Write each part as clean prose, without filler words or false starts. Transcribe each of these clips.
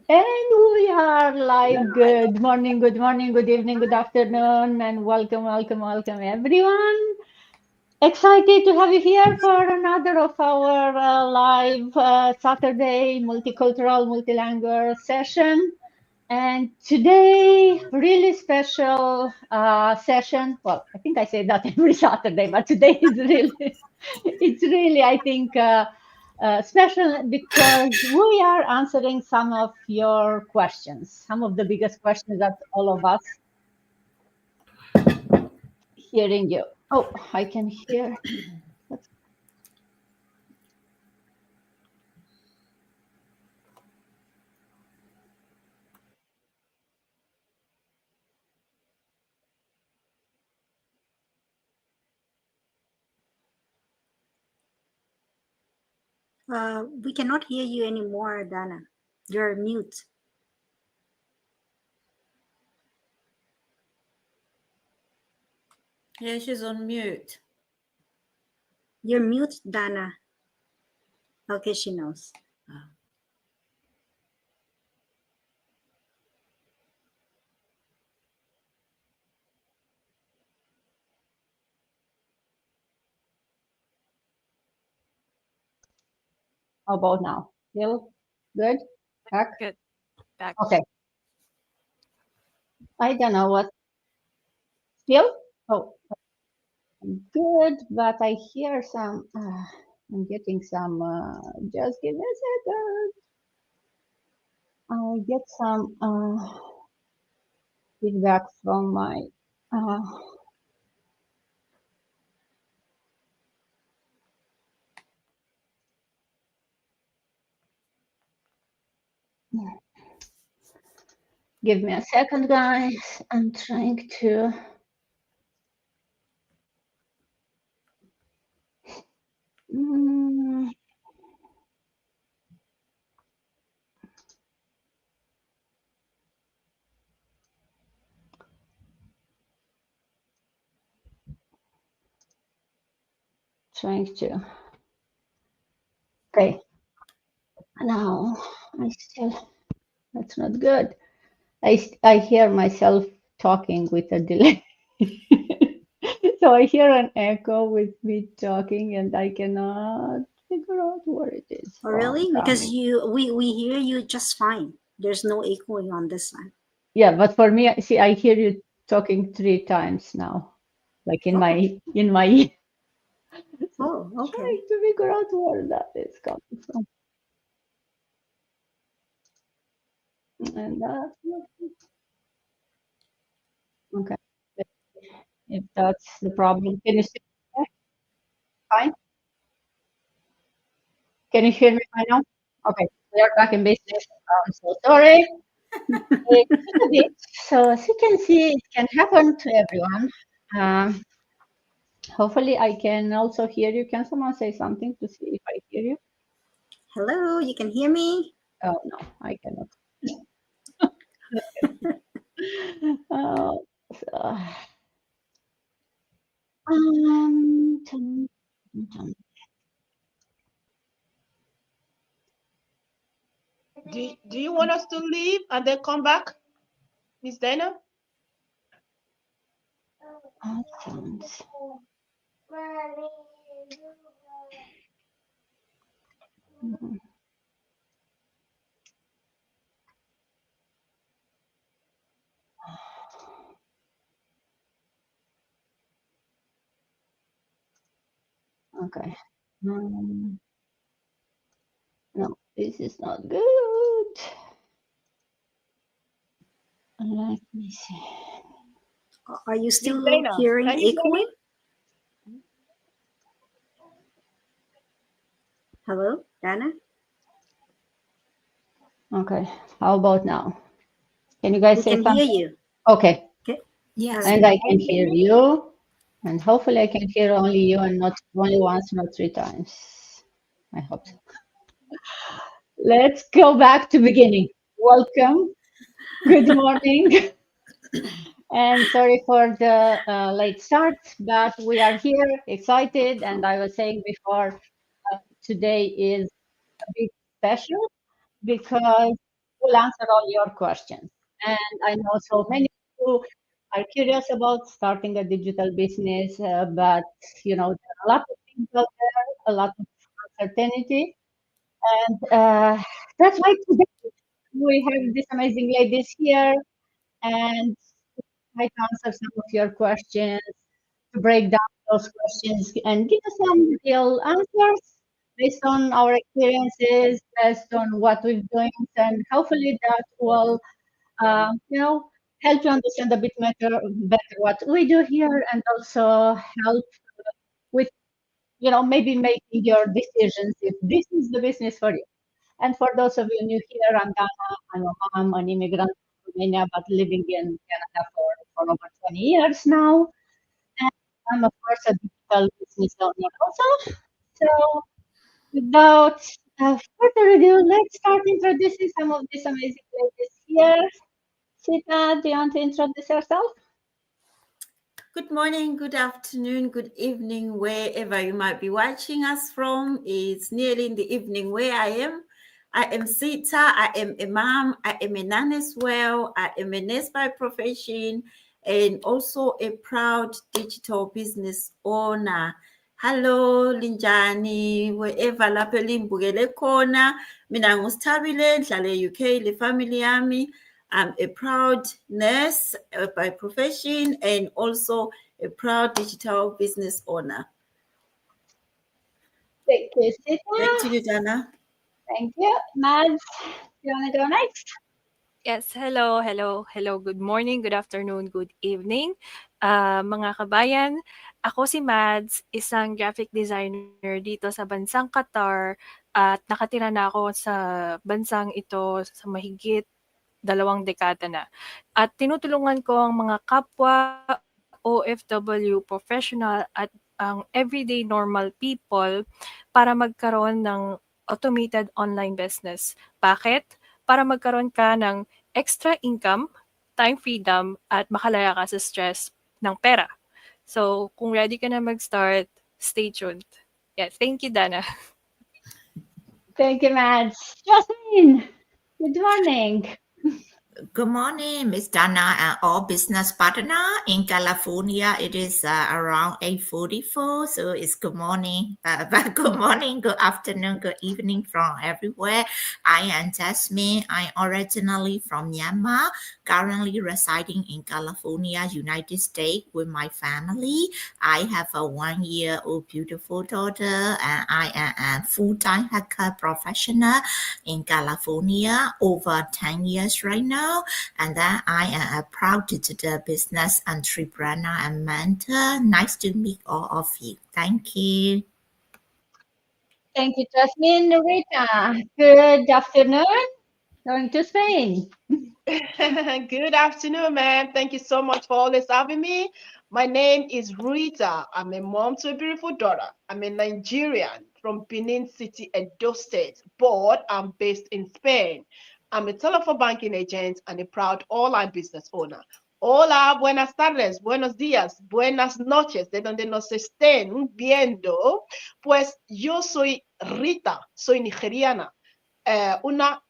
And we are live. Good morning, good morning, good evening, good afternoon, and welcome, welcome, welcome, everyone. Excited to have you here for another of our live Saturday multicultural, multilingual session. And today, really special session. Well, I think I say that every Saturday, but today is really, it's really, I think, special because we are answering some of your questions, some of the biggest questions that all of us hearing you. Oh, I can hear. We cannot hear you anymore, Dana. You're mute. Yeah, she's on mute. You're mute, Dana. Okay, she knows. How about now? Still good? Back? Good. Back. Okay. I don't know what. Still? Oh, good, but I hear some. I'm getting some. Just give me a second. I get some feedback from my. Uh, Give me a second, guys. I'm trying to. Mm, trying to. Okay. Now I still. That's not good. I hear myself talking with a delay. So I hear an echo with me talking, and I cannot figure out where it is Oh, really? from. Because we hear you just fine. There's no echoing on this one. Yeah, but for me, see, I hear you talking 3 times now, like in my ear. So Oh, okay. trying to figure out where that is coming from. And okay. If that's the problem, can you see me? Fine? Can you hear me right now? Okay, we are back in business. I'm so sorry. It took a bit. So as you can see, it can happen to everyone. Um, Hopefully, I can also hear you. Can someone say something to see if I hear you? Hello, you can hear me? Oh, no, I cannot. Oh, so, tum, tum. Do you want us to leave and then come back, Miss Dana? Sounds. Mm, Okay. Um, no, this is not good. Let me see. Are you Miss still Dana, hearing can you hear me? echoing? Hello, Dana? Okay, how about now? Can you guys We say can hear something? you. Okay, Okay. Yes. and I Can can you hear hear me? you, and hopefully I can hear only you and not only once, not 3 times. I hope so. Let's go back to beginning. Welcome. Good morning. And sorry for the late start, but we are here, excited, and I was saying before, today is a bit special because We'll answer all your questions. And I know so many of you are curious about starting a digital business, but there are a lot of things out there, a lot of uncertainty, and that's why today we have these amazing ladies here, and try to answer some of your questions, to break down those questions and give us some real answers based on our experiences, based on what we've doing, and hopefully that will, help you understand a bit better what we do here, and also help with, maybe making your decisions if this is the business for you. And for those of you new here, I'm Dana. I'm a mom, an immigrant from Romania, but living in Canada for over 20 years now. And I'm, of course, a digital business owner also. So, without further ado, let's start introducing some of these amazing ladies here. Sita, do you want to introduce yourself? Good morning, good afternoon, good evening, wherever you might be watching us from. It's nearly in the evening where I am. I am Sita. I am a mom. I am a nun as well. I am a nurse by profession and also a proud digital business owner. Hello, Linjani, wherever lapho limbukele khona. Mina nguSithabile, ngihlala e-UK, le family yami. I'm a proud nurse by profession and also a proud digital business owner. Thank you, Sita. Back to you, Dana. Thank you. Mads, you want to go next? Yes, hello, hello, hello. Good morning, good afternoon, good evening. Mga kabayan, ako si Mads, isang graphic designer dito sa bansang Qatar at nakatira na ako sa bansang ito sa mahigit 2 dekada na. At tinutulungan ko ang mga kapwa OFW professional at ang everyday normal people para magkaroon ng automated online business. Bakit? Para magkaroon ka ng extra income, time freedom, at makalaya ka sa stress ng pera. So, kung ready ka na mag-start, stay tuned. Yes, thank you, Dana. Thank you, Mads. Jasmine, good morning. Good morning, Miss Dana and all business partner in California. It is around 8:44, so it's good morning. But good morning, good afternoon, good evening from everywhere. I am Jasmine. I'm originally from Myanmar, currently residing in California, United States with my family. I have a 1-year-old beautiful daughter, and I am a full-time hacker professional in California over 10 years right now. And then I am a proud digital business entrepreneur and mentor. Nice to meet all of you. Thank you. Thank you, Jasmine. Rita, good afternoon. Going to Spain. Good afternoon, ma'am. Thank you so much for always having me. My name is Rita. I'm a mom to a beautiful daughter. I'm a Nigerian from Benin City, Edo State, but I'm based in Spain. I'm a telephone banking agent and a proud online business owner. Hola, buenas tardes, buenos días, buenas noches, de donde nos estén viendo. Pues yo soy Rita, soy nigeriana, una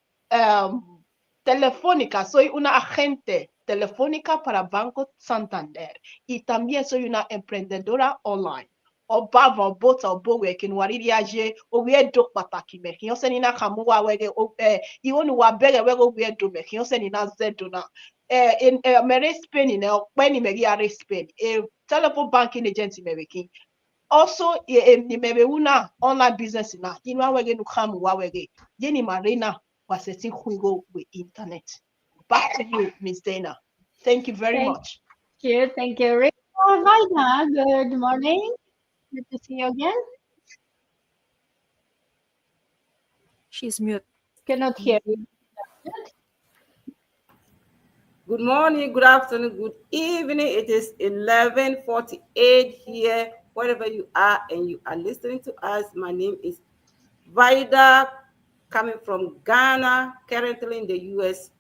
telefónica, soy una agente telefónica para Banco Santander y también soy una emprendedora online. Ọba àwọn bóta òbówè kí n wà rírí ajé orí ẹ̀dọ́ pàtàkì mẹ́kì yán sẹ́ni náà kàmú wà wẹ́gẹ́ ìwọ́n ni wà bẹ̀rẹ̀ wẹ́gẹ́ orí ẹ̀dọ́ mẹ́kì yán sẹ́ni náà zẹ́dọ̀ náà. Mẹ́rẹ́ Spain ní ọ̀pẹ́ ni mẹ́rí arẹ́ Spain telephone banking agent mẹ́rẹ́kì. Also, ni mẹ́rẹ́ wúnà online business náà inú àwẹ̀gẹ́ nu kàmú wà wẹ́gẹ́ yé ni màrí náà wà sẹ́tí kúrò with internet. Back to you, Miss Dana. Thank you very much. Thank you, Rita. Valda, good morning. Good to see you again. She's mute. Cannot hear you. Good morning, good afternoon, good evening. It is 11:48 here, wherever you are and you are listening to us. My name is Vida, coming from Ghana, currently in the US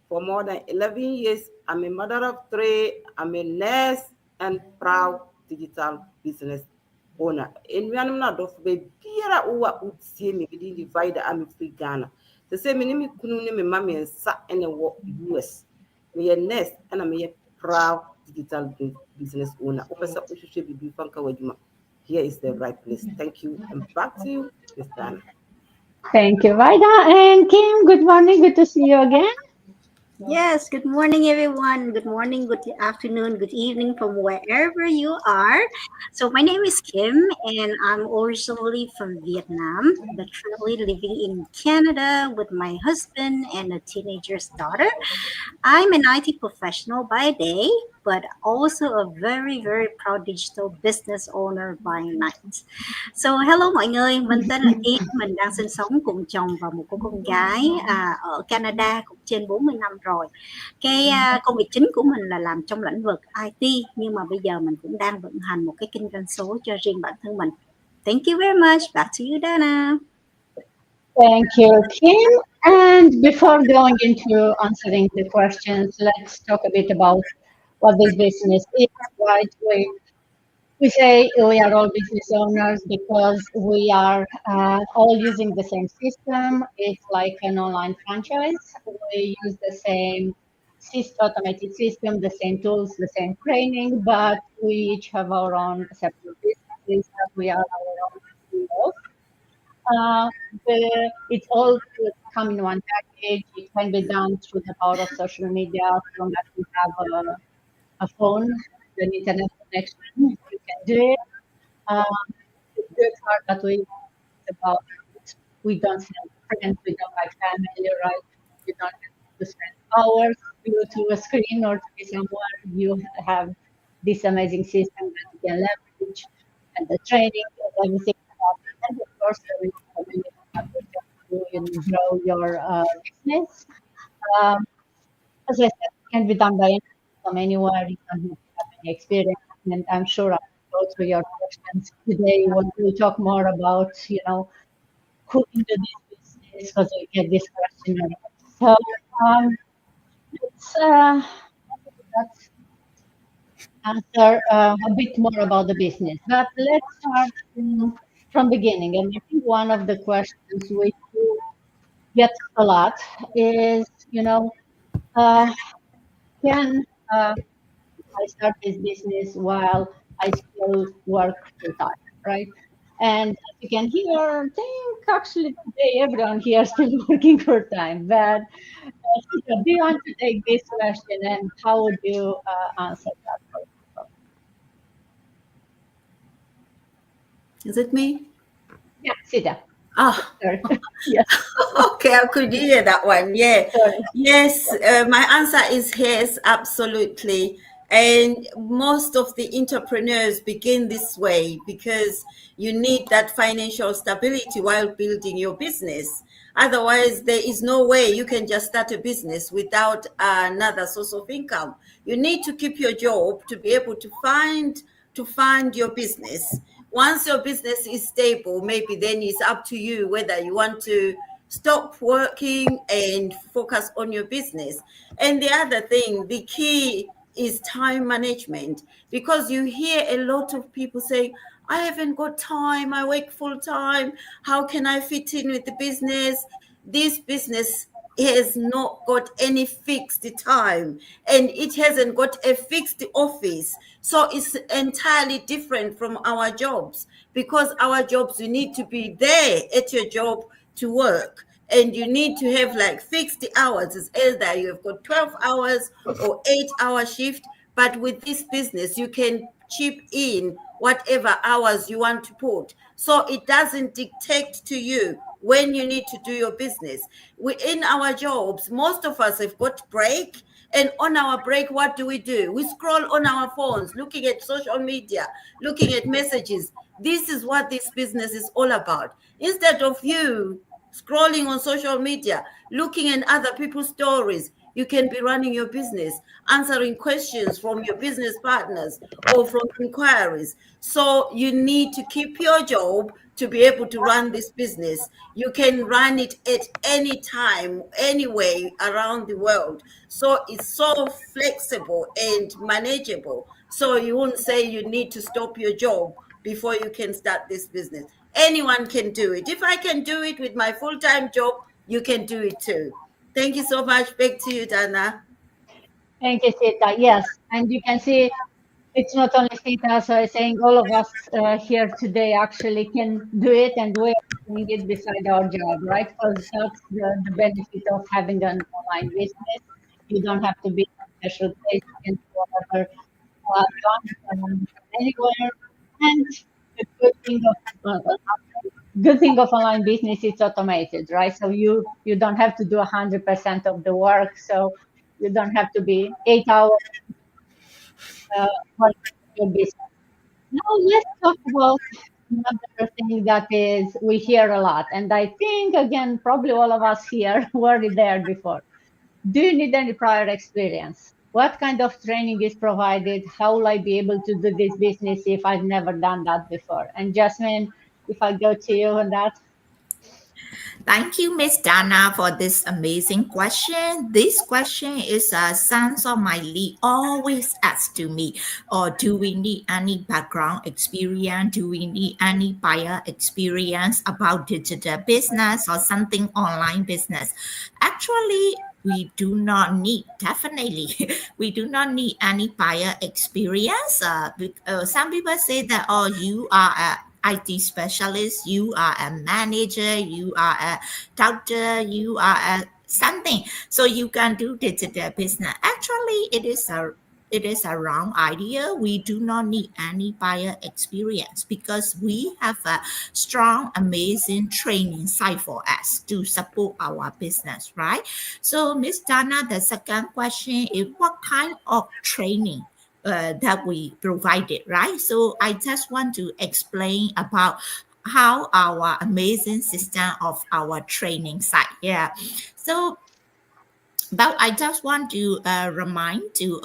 for more than 11 years. I'm a mother of 3. I'm a nurse and proud digital business owner. In Myanmar, Vida, I'm free Ghana. The same me kunu ne me ma mmiɛnsa ɛna ɛwɔ US. Meyɛ nurse ɛna meyɛ proud digital business owner. Wopɛ sɛ wohwehwɛ biribi fa nka w'adwuma. Here is the right place. Thank you, and back to you, Miss Dana. Thank you, Vida. And Kim, good morning. Good to see you again. Yes, good morning, everyone. Good morning, good afternoon, good evening from wherever you are. So, my name is Kim, and I'm originally from Vietnam, but currently living in Canada with my husband and a teenager's daughter. I'm an IT professional by day, but also a very, very proud digital business owner by night. So, hello mọi người, mình tên là Kim, mình đang sinh sống cùng chồng và một cô con gái ở Canada cũng trên 40 năm rồi. Công việc chính của mình là làm trong lĩnh vực IT, nhưng mà bây giờ mình cũng đang vận hành một cái kinh doanh số cho riêng bản thân mình. Thank you very much. Back to you, Dana. Thank you, Kim. And before going into answering the questions, let's talk a bit about what this business is, right? We say we are all business owners because we are all using the same system. It's like an online franchise. We use the same automated system, the same tools, the same training, but we each have our own separate businesses and we are our own CEOs. It's all come in one package. It can be done through the power of social media, as long as you have a phone, an internet connection, you can do it. The good part that about we don't have friends, we don't have family, right? You don't have to spend hours glued to a screen or to be somewhere. You have this amazing system that you can leverage and the training and everything. And of course, there is a community to grow your business. As I said, it can be done by anyone from anywhere. You don't have to have any experience. And I'm sure I'll go through your questions today when we talk more about, who can do this business, because we get this question a lot. So let's answer a bit more about the business. But let's start from beginning. And I think one of the questions we get a lot is, can I start this business while I still work full time, right? And as you can hear, I think actually today everyone here is still working full time. But do you want to take this question and how would you answer that? Is it me? Yeah, Sita. Ah, Sorry. Yes. Okay, I could hear that one. Yeah. Sorry. Yes, my answer is yes, absolutely. And most of the entrepreneurs begin this way because you need that financial stability while building your business. Otherwise, there is no way you can just start a business without another source of income. You need to keep your job to be able to fund your business. Once your business is stable, maybe then it's up to you whether you want to stop working and focus on your business. And the other thing, the key is time management, because you hear a lot of people say, I haven't got time, I work full time, how can I fit in with the business? This business has not got any fixed time and it hasn't got a fixed office. So it's entirely different from our jobs, because our jobs, you need to be there at your job to work, and you need to have like fixed hours. It's either you have got 12 hours or 8-hour shift, but with this business you can chip in whatever hours you want to put, so it doesn't dictate to you when you need to do your business. In our jobs, most of us have got break, and on our break, what do? We scroll on our phones, looking at social media, looking at messages. This is what this business is all about. Instead of you scrolling on social media, looking at other people's stories, you can be running your business, answering questions from your business partners or from inquiries. So you need to keep your job to be able to run this business. You can run it at any time, anyway, around the world. So it's so flexible and manageable. So you won't say you need to stop your job before you can start this business. Anyone can do it. If I can do it with my full-time job, you can do it too. Thank you so much. Back to you, Dana. Thank you, Sita. Yes, and you can see it's not only Sita, so I'm saying all of us here today actually can do it, and we are doing it beside our job, right? Because that's the benefit of having an online business. You don't have to be in a special place. You can do whatever you want from anywhere. And the good thing of online business, it's automated, right? So you don't have to do 100% of the work. So you don't have to be 8 hours working on your business. Now let's talk about another thing that is we hear a lot, and I think again probably all of us here were there before. Do you need any prior experience? What kind of training is provided? How will I be able to do this business if I've never done that before? And Jasmine, if I go to you on that. Thank you, Miss Dana, for this amazing question. This question is sons of my lead always ask to me, or do we need any background experience? Do we need any prior experience about digital business or something online business? Actually, we do not need, definitely, we do not need any prior experience. Some people say that, oh, you are a IT specialist, you are a manager, you are a doctor, you are a something. So you can do digital business. Actually, it is a wrong idea. We do not need any prior experience because we have a strong, amazing training site for us to support our business, right? So, Miss Dana, the second question is what kind of training that we provided, right? So I just want to explain about how our amazing system of our training site. Yeah. So but I just want to remind to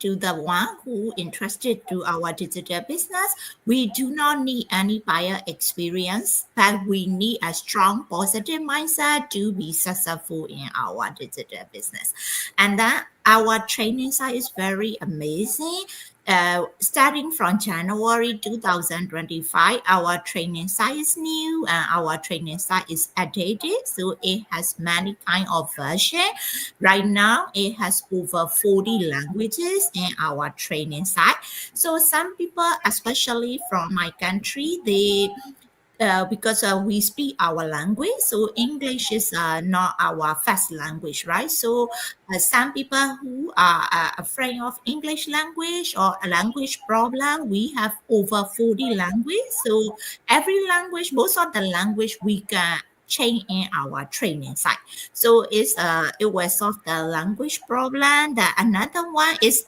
the one who interested to our digital business, we do not need any prior experience, but we need a strong positive mindset to be successful in our digital business. And then our training site is very amazing. Starting from January 2025, our training site is new and our training site is updated. So it has many kind of version. Right now, it has over 40 languages in our training site. So some people, especially from my country, they because we speak our language, so English is not our first language, right? So some people who are afraid of English language or a language problem, we have over 40 language. So every language, most of the language we can change in our training site. So it will solve the language problem. The another one is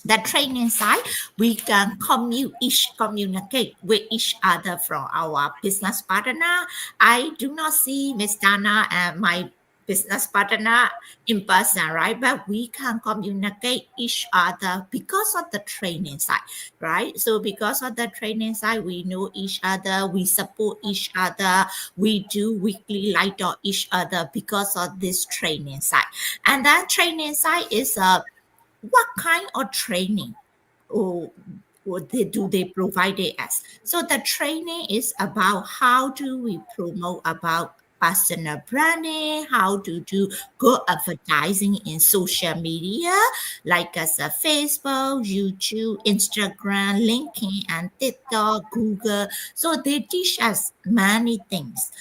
the training side, we can communicate with each other from our business partner. I do not see Miss Dana and my business partner in person, right? But we can communicate each other because of the training side, right? So because of the training side, we know each other, we support each other, we do weekly light on each other because of this training side. And that training side is what kind of training or do they provide it as? So the training is about how do we promote about personal branding, how to do good advertising in social media, like as a Facebook, YouTube, Instagram, LinkedIn, and TikTok, Google. So they teach us many things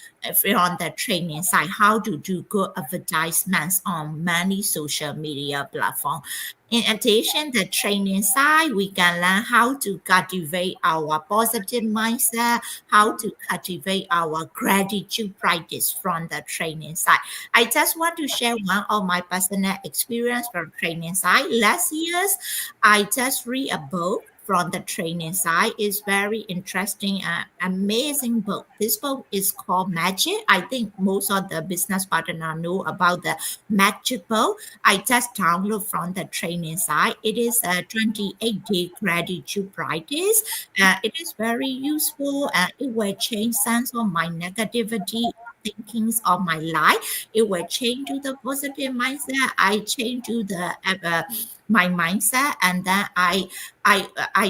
on the training side, how to do good advertisements on many social media platforms. In addition, the training side, we can learn how to cultivate our positive mindset, how to cultivate our gratitude practice from the training side. I just want to share one of my personal experience from training side. Last year's, I just read a book from the training side. It's very interesting and amazing book. This book is called Magic. I think most of the business partner know about the Magic book. I just download from the training site. It is a 28-day gratitude practice. It is very useful and it will change sense of my negativity thinkings of my life. It will change to the positive mindset. I change to the my mindset, and then I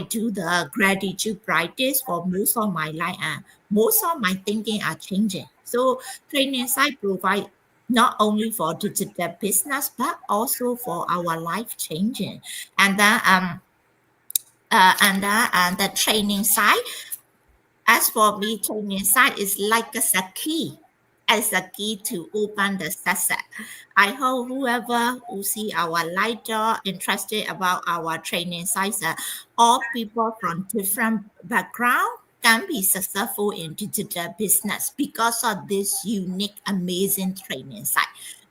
do the gratitude practice for most of my life, and most of my thinking are changing. So training site provide not only for digital business but also for our life changing. And then and the training site, as for me, training site is like as a key, as a key to open the success. I hope whoever who see our light door interested about our training sites, all people from different background can be successful in digital business because of this unique, amazing training site.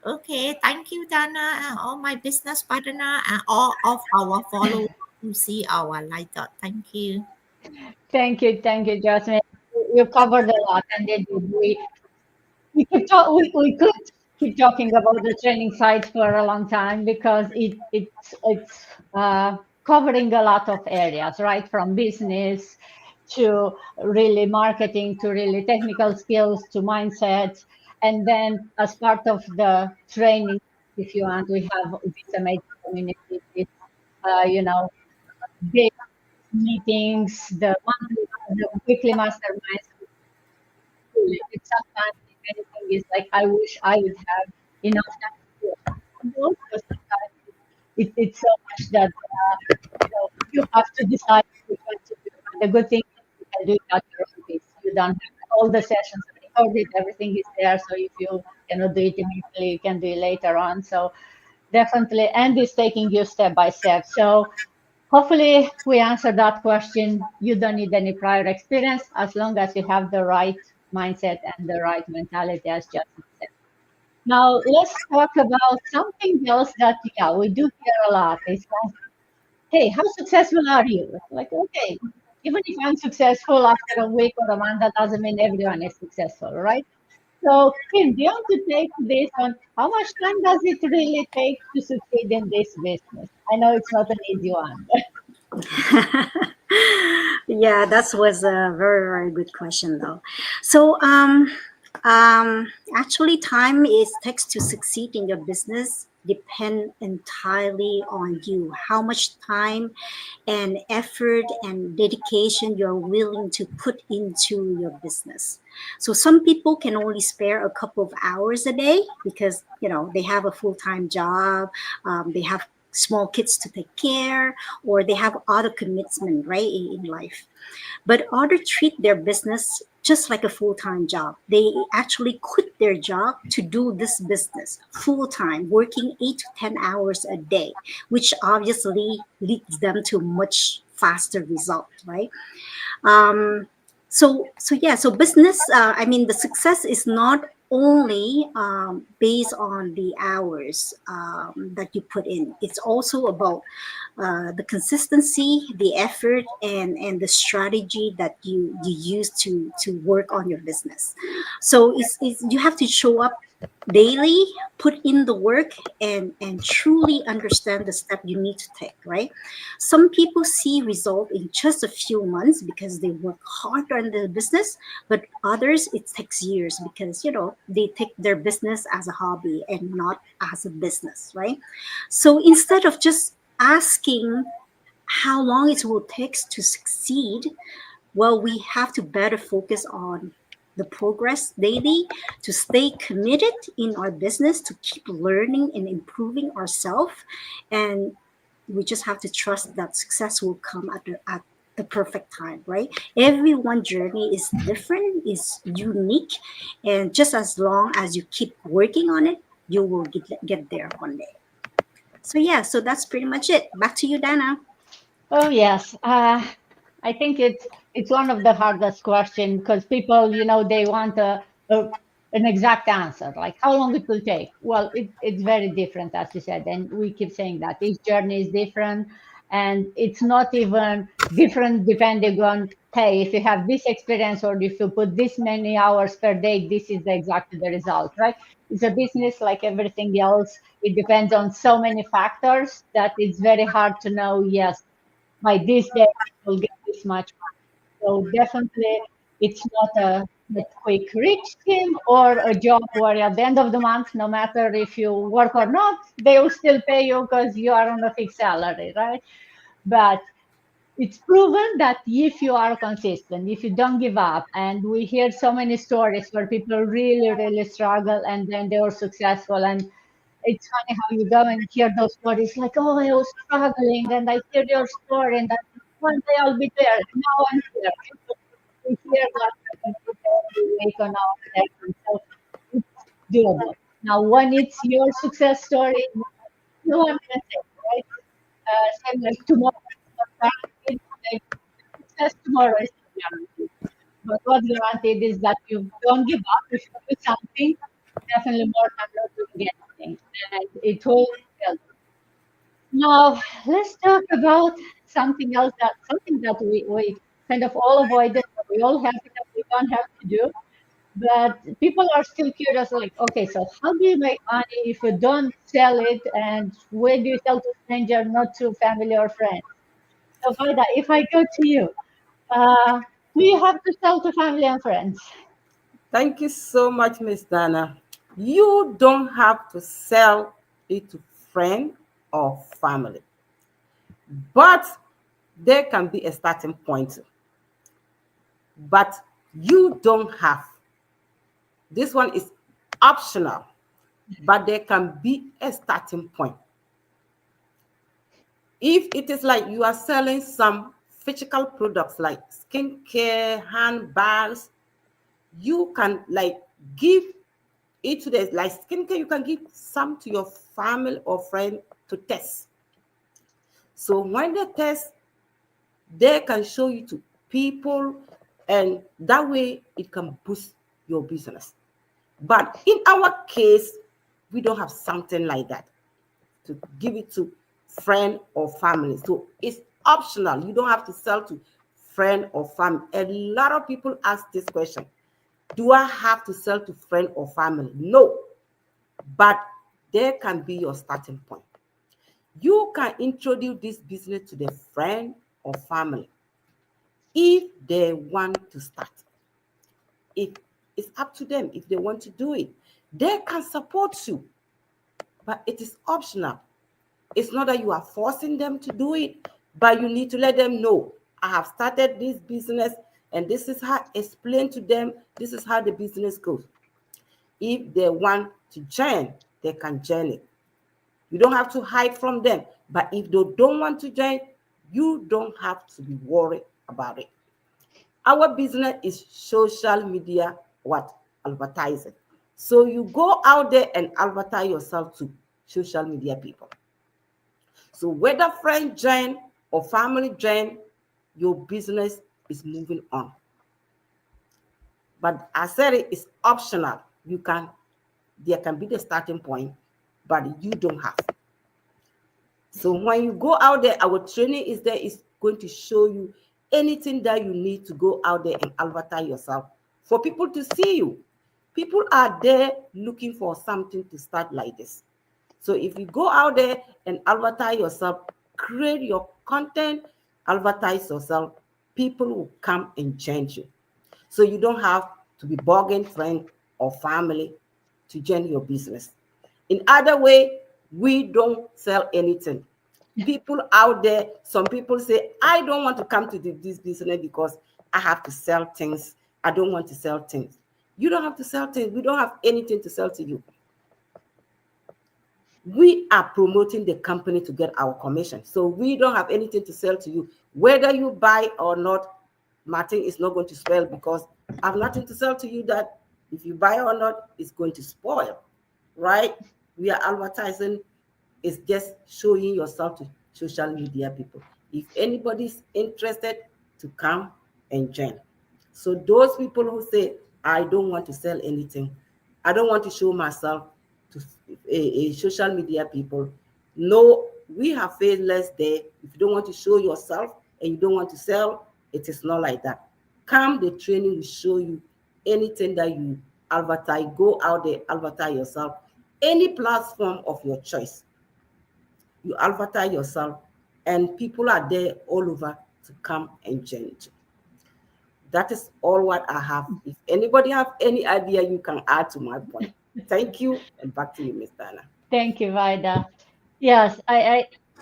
Okay, thank you, Dana, and all my business partner and all of our followers who see our light dot. Thank you. Thank you, Jasmine. You covered a lot, and indeed we could keep talking about the training sites for a long time because it's covering a lot of areas, right? From business to really marketing to really technical skills to mindsets. And then as part of the training, if you want, we have this amazing community, this, you know, big meetings, the weekly masterminds. It's sometimes, if anything, is like I wish I would have enough time to do it. And also sometimes it's so much that you have to decide which one to do. And the good thing is you can do it at your own pace. You don't have all the sessions recorded, everything is there. So if you cannot do it immediately, you can do it later on. So definitely, and it's taking you step by step. So hopefully we answered that question. You don't need any prior experience as long as you have the right mindset and the right mentality, as Justin said. Now let's talk about something else that we do hear a lot. It's like, hey, how successful are you? Like, okay, even if I'm successful after a week or a month, that doesn't mean everyone is successful, right? So, Kim, do you want to take this on how much time does it really take to succeed in this business? I know it's not an easy one. Yeah, that was a very, very good question, though. So, actually, time is takes to succeed in your business depend entirely on you. How much time and effort and dedication you're willing to put into your business. So some people can only spare a couple of hours a day because they have a full-time job, they have small kids to take care, or they have other commitment right in life. But others treat their business just like a full-time job. They actually quit their job to do this business full-time, working 8 to 10 hours a day, which obviously leads them to much faster result, right? So business, I mean, the success is not only based on the hours that you put in. It's also about the consistency, the effort, and the strategy that you use to work on your business. So it's you have to show up daily, put in the work, and truly understand the step you need to take, right? Some people see result in just a few months because they work hard on the business, but others it takes years because they take their business as a hobby and not as a business, right? So instead of just asking how long it will take to succeed, well, we have to better focus on the progress daily, to stay committed in our business, to keep learning and improving ourselves. And we just have to trust that success will come at the perfect time, right? Everyone's journey is different, is unique. And just as long as you keep working on it, you will get there one day. So, yeah, so that's pretty much it. Back to you, Dana. Oh yes, I think it's one of the hardest questions because people, they want a an exact answer, like how long it will take. Well, it's very different, as you said, and we keep saying that each journey is different, and it's not even different depending on, hey, if you have this experience or if you put this many hours per day, this is exactly the result, right? It's a business like everything else. It depends on so many factors that it's very hard to know, yes, by this day I will get this much money. So definitely it's not a quick rich scheme or a job where at the end of the month, no matter if you work or not, they will still pay you because you are on a fixed salary, right? But it's proven that if you are consistent, if you don't give up, and we hear so many stories where people really, really struggle and then they were successful. And it's funny how you go and hear those stories like, oh, I was struggling and I hear your story and that one day I'll be there. Now I'm here. We hear that every day we wake on our second. So it's doable. Now, when it's your success story, no one can say, right? Same like tomorrow is not guaranteed, like success tomorrow is not guaranteed. But what's guaranteed is that you don't give up. If you do something, definitely more than not doing anything. And it will help. Now, let's talk about something that we kind of all avoided, that we all have, that we don't have to do. But people are still curious, like, okay, so how do you make money if you don't sell it? And where do you sell to stranger, not to family or friends? So, Vida, if I go to you, uh, do you have to sell to family and friends? Thank you so much, Miss Dana. You don't have to sell it to friend or family, but there can be a starting point. But you don't have. This one is optional, but there can be a starting point. If it is like you are selling some physical products like skincare, handbags, you can like give it to the like skincare, you can give some to your family or friend to test. So when they test, they can show you to people, and that way it can boost your business. But in our case, we don't have something like that to give it to friend or family. So it's optional. You don't have to sell to friend or family. A lot of people ask this question. Do I have to sell to friend or family? No, but there can be your starting point. You can introduce this business to their friend or family if they want to start. It's up to them if they want to do it. They can support you, but it is optional. It's not that you are forcing them to do it, but you need to let them know, I have started this business, and this is how, explain to them, this is how the business goes. If they want to join, they can join it. You don't have to hide from them. But if they don't want to join, you don't have to be worried about it. Our business is social media, what? Advertising. So you go out there and advertise yourself to social media people. So whether friend join or family join, your business is moving on. But I said it's optional. There can be the starting point, but you don't have. So when you go out there, our training is going to show you anything that you need to go out there and advertise yourself for people to see you. People are there looking for something to start like this. So if you go out there and advertise yourself, create your content, advertise yourself, people will come and join you. So you don't have to be bugging friend or family to join your business. In other way, we don't sell anything. People out there, some people say, I don't want to come to this business because I have to sell things. I don't want to sell things. You don't have to sell things. We don't have anything to sell to you. We are promoting the company to get our commission. So we don't have anything to sell to you. Whether you buy or not, Martin is not going to spoil because I have nothing to sell to you that if you buy or not, it's going to spoil, right? We are advertising. It's just showing yourself to social media people. If anybody's interested, to come and join. So those people who say, I don't want to sell anything, I don't want to show myself to a social media people. No, we have failures there. If you don't want to show yourself and you don't want to sell, it is not like that. Come, the training will show you anything that you advertise. Go out there, advertise yourself. Any platform of your choice. You advertise yourself, and people are there all over to come and join you. That is all what I have. If anybody have any idea, you can add to my point. Thank you, and back to you, Ms. Dana. Thank you, Vida. Yes,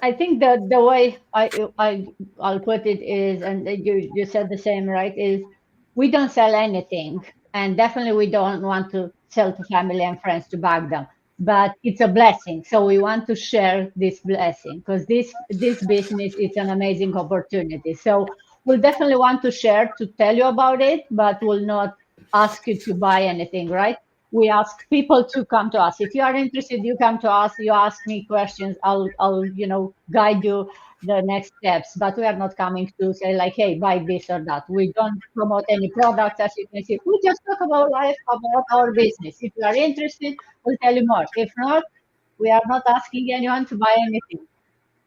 I think the way I'll put it is, and you said the same, right? Is we don't sell anything, and definitely we don't want to sell to family and friends to bag them. But it's a blessing, so we want to share this blessing because this business is an amazing opportunity. So we'll definitely want to share to tell you about it, but we'll not ask you to buy anything, right? We ask people to come to us. If you are interested, you come to us, you ask me questions, I'll guide you the next steps. But we are not coming to say like, hey, buy this or that. We don't promote any products, as you can see. We just talk about life, about our business. If you are interested, we'll tell you more. If not, we are not asking anyone to buy anything.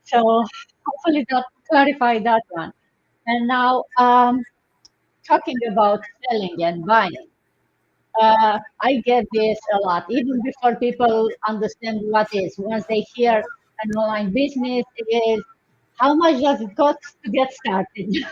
So hopefully that clarify that one. And now talking about selling and buying. I get this a lot, even before people understand what is. Once they hear an online business, it is how much does it cost to get started?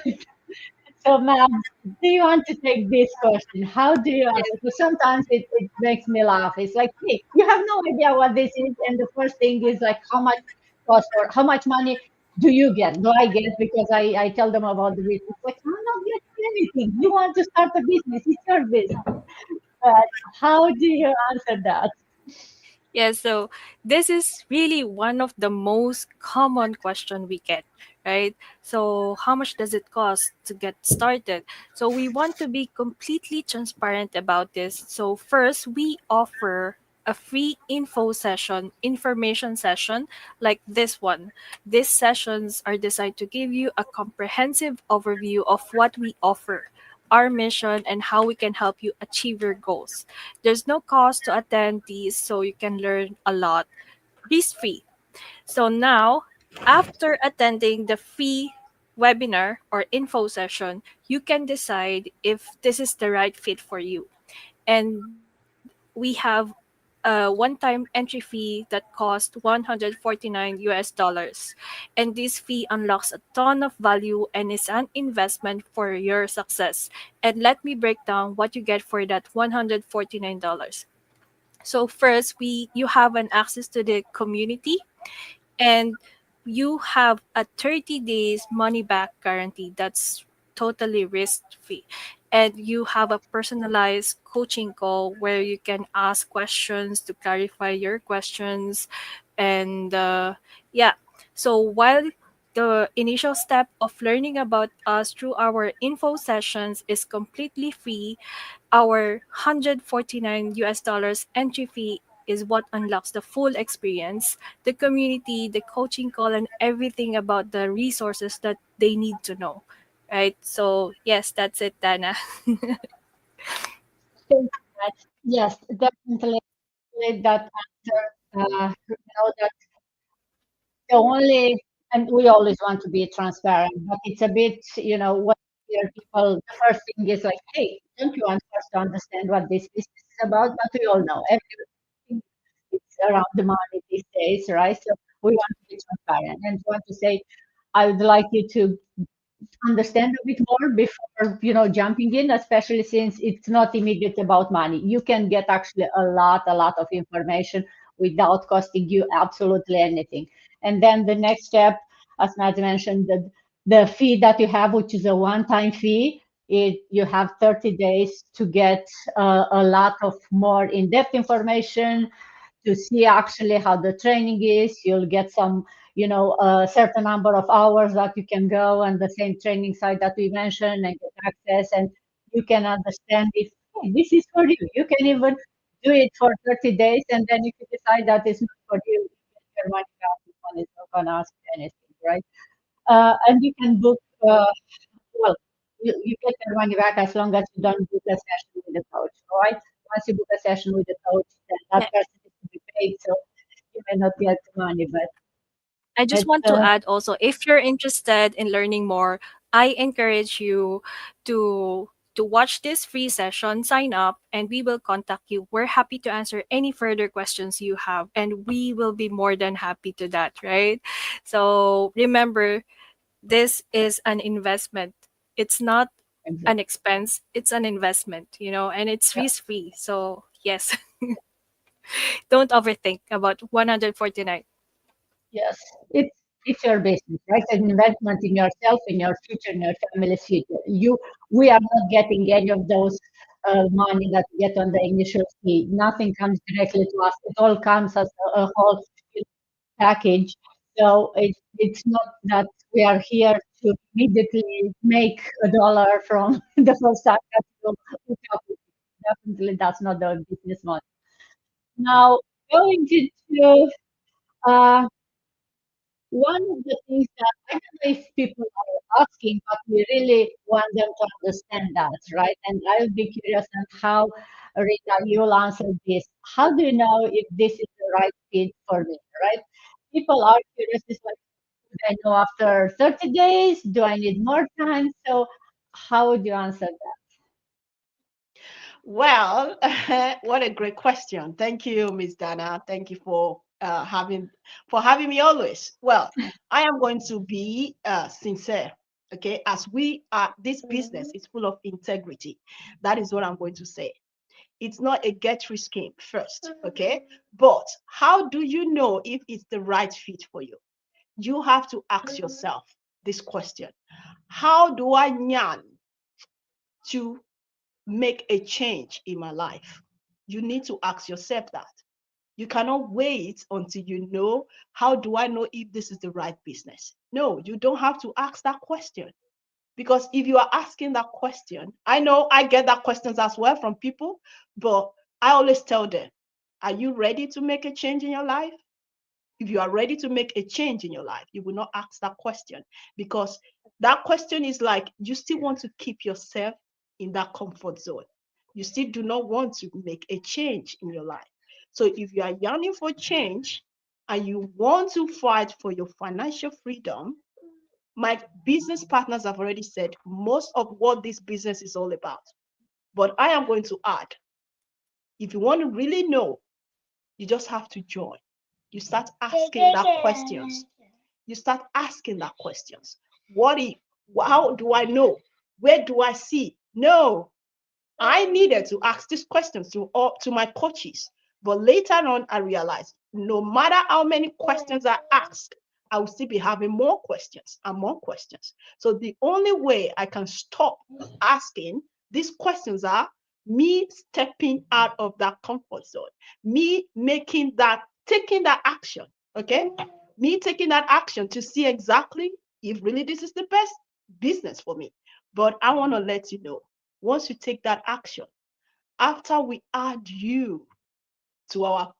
So, ma'am, do you want to take this question? How do you answer? Because sometimes it makes me laugh. It's like, hey, you have no idea what this is, and the first thing is like, how much cost or how much money do you get? Do I get because I tell them about the business? Like, I'm not getting anything. You want to start a business? It's your business. But how do you answer that? Yeah, so this is really one of the most common question we get, right? So how much does it cost to get started? So we want to be completely transparent about this. So first, we offer a free information session like this one. These sessions are designed to give you a comprehensive overview of what we offer, our mission, and how we can help you achieve your goals. There's no cost to attend these, so you can learn a lot risk free. So now, after attending the free webinar or info session, you can decide if this is the right fit for you. And we have a one-time entry fee that costs $149. And this fee unlocks a ton of value and is an investment for your success. And let me break down what you get for that $149. So first, we you have an access to the community, and you have a 30 days money back guarantee. That's totally risk free. And you have a personalized coaching call where you can ask questions to clarify your questions. And yeah, so while the initial step of learning about us through our info sessions is completely free, our $149 entry fee is what unlocks the full experience, the community, the coaching call, and everything about the resources that they need to know. Right? So, yes, that's it, Dana. Thank you much. Yes, definitely that answer. That the only, and we always want to be transparent, but it's a bit, when you hear people, the first thing is like, hey, don't you want us to understand what this business is about? But we all know everything is around the money these days, right? So we want to be transparent and want to say, I would like you to understand a bit more before jumping in, especially since it's not immediate about money. You can get actually a lot of information without costing you absolutely anything. And then the next step, as Matt mentioned, the fee that you have, which is a one-time fee, you have 30 days to get a lot of more in-depth information, to see actually how the training is. You'll get some, a certain number of hours that you can go on the same training site that we mentioned and get access, and you can understand if hey, this is for you. You can even do it for 30 days, and then if you decide that it's not for you, you get your money back. One is not going to ask you anything, right? And you can book, well, you get your money back as long as you don't book a session with the coach, all right? Once you book a session with the coach, then that Yeah. person is to be paid, so you may not get the money, but I just it's want to add also, if you're interested in learning more, I encourage you to watch this free session, sign up, and we will contact you. We're happy to answer any further questions you have, and we will be more than happy to that, right? So remember, this is an investment. It's not an expense, it's an investment, and it's yeah, risk free. So, yes, don't overthink about 149. yes, it's It's your business, right? An investment in yourself, in your future, in your family's future. We are not getting any of those money that we get on the initial fee. Nothing comes directly to us. It all comes as a whole package. So it's not that we are here to immediately make $1 from the first time that we talk. Definitely, that's not the business model. Now, going into uh, one of the things that I don't know if people are asking, but we really want them to understand that, right? And I would be curious on how, Rita, you'll answer this. How do you know if this is the right fit for me, right? People are curious. It's like, do I know after 30 days? Do I need more time? So, how would you answer that? Well, what a great question. Thank you, Miss Dana. Thank you for having me always. Well, I am going to be sincere. Okay, as we are, this business is full of integrity. That is what I'm going to say. It's not a get rich scheme first, okay? But how do you know if it's the right fit for you? You have to ask yourself this question. How do I yarn to make a change in my life? You need to ask yourself that. You cannot wait until you know, how do I know if this is the right business? No, you don't have to ask that question. Because if you are asking that question, I know I get that questions as well from people, but I always tell them, are you ready to make a change in your life? If you are ready to make a change in your life, you will not ask that question, because that question is like you still want to keep yourself in that comfort zone. You still do not want to make a change in your life. So if you are yearning for change and you want to fight for your financial freedom, my business partners have already said most of what this business is all about. But I am going to add, if you want to really know, you just have to join. You start asking that questions. You start asking that questions. What if? How do I know? Where do I see? No, I needed to ask these questions to my coaches. But later on, I realized no matter how many questions I ask, I will still be having more questions and more questions. So the only way I can stop asking these questions are me stepping out of that comfort zone, me taking that action, okay? Me taking that action to see exactly if really this is the best business for me. But I want to let you know, once you take that action, after we add you to our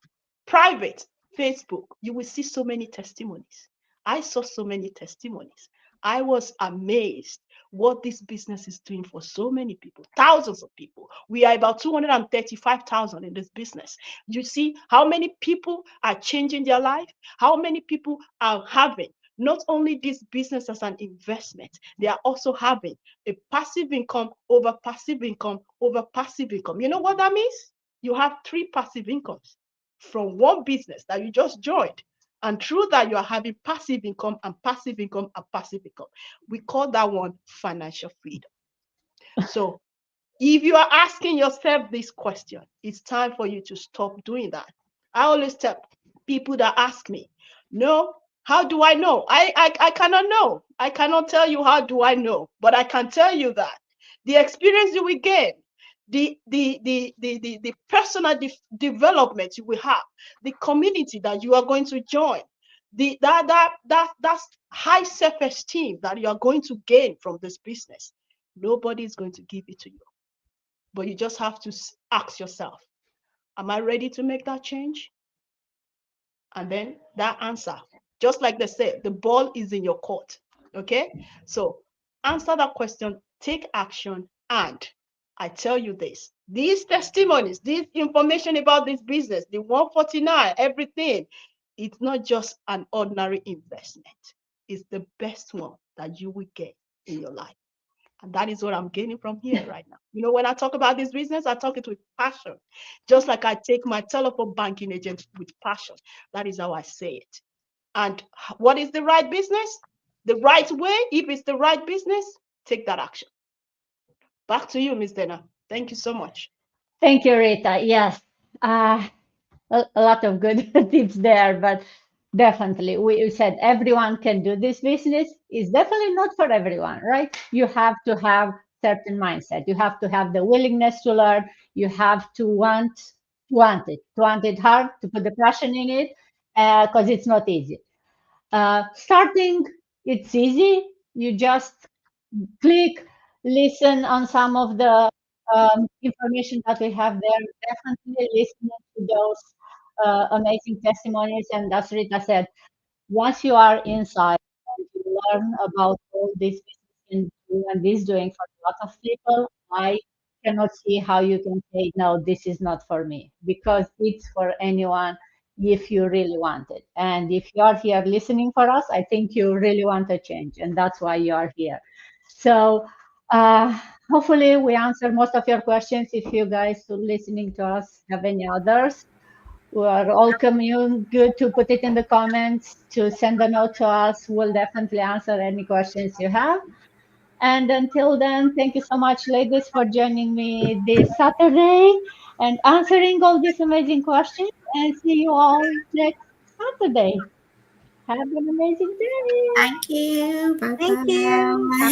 private Facebook, you will see so many testimonies. I saw so many testimonies. I was amazed what this business is doing for so many people, thousands of people. We are about 235,000 in this business. You see how many people are changing their life, how many people are having not only this business as an investment, they are also having a passive income over passive income over passive income. You know what that means? You have 3 passive incomes from one business that you just joined. And through that, you are having passive income and passive income and passive income. We call that one financial freedom. So if you are asking yourself this question, it's time for you to stop doing that. I always tell people that ask me, no, how do I know? I cannot know. I cannot tell you how do I know, but I can tell you that the experience you will gain, the personal development you will have, the community that you are going to join, that's high self-esteem that you are going to gain from this business. Nobody is going to give it to you. But you just have to ask yourself, am I ready to make that change? And then that answer, just like they say, the ball is in your court. Okay? So answer that question, take action, and I tell you this, these testimonies, this information about this business, the 149, everything, it's not just an ordinary investment. It's the best one that you will get in your life. And that is what I'm gaining from here right now. You know, when I talk about this business, I talk it with passion. Just like I take my telephone banking agent with passion. That is how I say it. And what is the right business? The right way, if it's the right business, take that action. Back to you, Ms. Dana. Thank you so much. Thank you, Rita. Yes, a lot of good tips there. But Definitely. We said everyone can do this business. It's definitely not for everyone, right? You have to have certain mindset. You have to have the willingness to learn. You have to want it hard, to put the passion in it, because it's not easy. Starting, it's easy. You just click, listen on some of the information that we have there. Definitely listening to those amazing testimonies. And as Rita said, once you are inside and you learn about all this business can do and is doing for a lot of people, I cannot see how you can say, no, this is not for me, because it's for anyone if you really want it. And if you are here listening for us, I think you really want a change, and that's why you are here. So, uh, hopefully, we answer most of your questions. If you guys who listening to us have any others, we are welcome you. Good to put it in the comments, to send a note to us. We'll definitely answer any questions you have. And until then, thank you so much, ladies, for joining me this Saturday and answering all these amazing questions. And see you all next Saturday. Have an amazing day. Thank you. Thank you. Bye-bye.